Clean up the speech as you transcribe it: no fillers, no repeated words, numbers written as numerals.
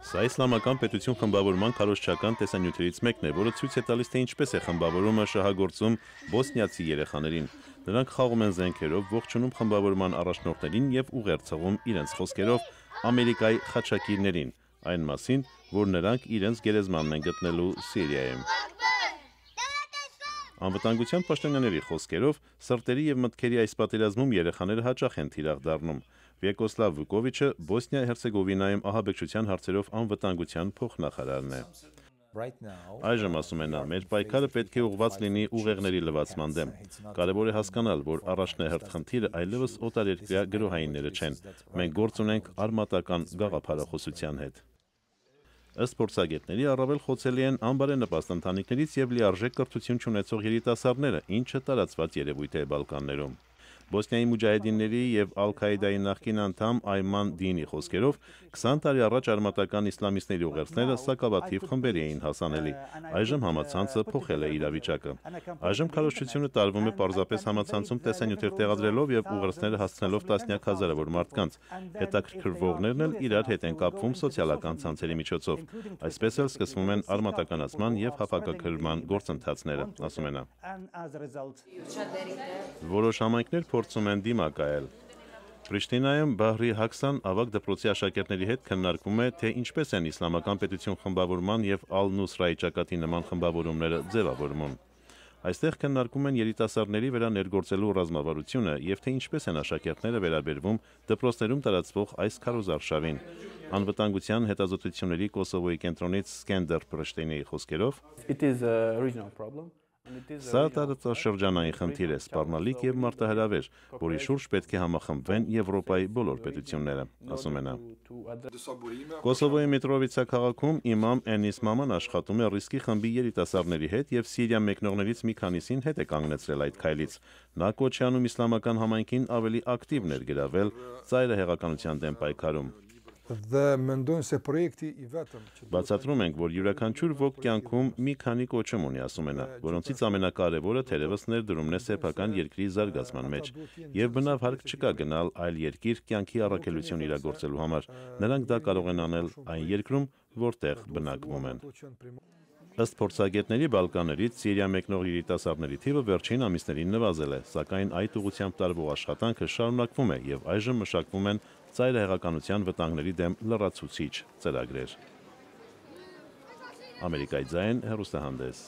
Սա իսլամական պետություն խմբավորման քարոզչական տեսանյութերից մեկն է, որը ցույց է տալիս, թե ինչպես է խմբավորումը շահագործում բոսնիացի երեխաներին։ Նրանք խաղում են զենքերով, ողջունում խմբավորման առաջնորդներին եւ ուղերձողում իրենց խոսքերով Ամերիկայի խաչակիրներին, այն մասին, որ նրանք իրենց գերեզմանն են գտնելու Սիրիայում։ Անվտանգության պաշտոնյաների խոսքերով սրտերի եւ մտքերի այս պատերազմում երեխաները հաճախ են թիրախ դառնում։ Վյեկոսլավ Վուկովիչը Բոսնիա-Հերցեգովինայում ահաբեկչության հարցերով անվտանգության փոխնախարարն է։ Այժմ, ասում է նա, մեր պայքարը պետք է ուղղված լինի ուղեղների լվացման դեմ։ Կարևոր է հասկանալ, որ առաջնահերթ խնդիրը այլևս օտարերկրյա գրոհայինները չեն։ Մենք գործ ունենք արմատական գաղափարախոսության հետ։ Ըստ փորձագետների առավել խոցելի են անբարենպաստ ընտանիքներից եւ լիարժեք կրթություն չունեցող երիտասարդները, ինչը տարածված երևույթ է Բալկաններում։ Բոսնիայի մուջահեդինների եւ Ալ-Քաիդայի նախկին անդամ Այման Դինի խոսքերով 20 տարի առաջ արմատական իսլամիստների ուղերձները սակավաթիվ խմբերի էին հասանելի։ Այժմ համացանցը փոխել է իրավիճակը։ Այժմ քարոզչությունը տարվում է պարզապես համացանցում տեսանյութեր տեղադրելով եւ ուղերձները հասցնելով տասնյակ հազարավոր մարդկանց։ Հետաքրքրվողներն էլ իրար հետ են կապվում սոցիալական ցանցերի միջոցով։ Այսպես էլ սկսվում են արմատականացման եւ հապակագրման գործընթացները, ասում է նա։ Որոշ համայնքներ փորձում են դիմակայել։ Պրիշտինայում Բահրի Հաքսան ավագ դպրոցի աշակերտների հետ քննարկում է, թե ինչպես են իսլամական պետություն խմբավորման եւ Ալ-Նուսրայի ճակատի նման խմբավորումները ձևավորվում։ Այստեղ քննարկում են երիտասարդների վրա ներգործելու ռազմավարությունը եւ թե ինչպես են աշակերտները վերաբերվում դպրոցներում տարածվող այս քարոզարշավին։ Անվտանգության հետազոտությունների Կոսովոյի կենտրոնից Սկենդեր Պրիշտինեի խոսքերով Սա տարածաշրջանային խնդիր է, սպառնալիք եւ մարտահրավեր, որի շուրջ պետք է համախմբվեն Եվրոպայի բոլոր պետությունները, ասում է նա։ Կոսովոյի Միտրովիցա քաղաքում իմամ Էնիս Մաման աշխատում է ռիսկի խմբի երիտասարդների հետ եւ Սիրիա մեկնողներից մի քանիսին հետ է կանգնեցրել այդ քայլից։ Նա կոչ է անում իսլամական համայնքին ավելի ակտիվ ներգրավել ծայրահեղականության դեմ պայքարում։ Բացատրում ենք, որ յուրաքանչյուր ոք կյանքում մի քանի կոչում ունի, ասում է նա, որոնցից ամենակարևորը թերևս ներդրումն է սեփական երկրի զարգացման մեջ, եւ բնավ հարկ չկա գնալ այլ երկիր կյանքի առաքելություն իրագործելու համար։ Նրանք դա կարող են անել այն երկրում, որտեղ բնակվում են։ Ըստ փորձագետների Բալկաններից Սիրիա մեկնող երիտասարդների թիվը վերջին ամիսներին նվազել է, սակայն այդ ուղղությամբ տարվող աշխատանքը շարունակվում է եւ այժմ մշակվում են ծայրահեղականության վտանգների դեմ լրացուցիչ ծրագրեր։ Ամերիկայի ձայն հեռուստահանդես։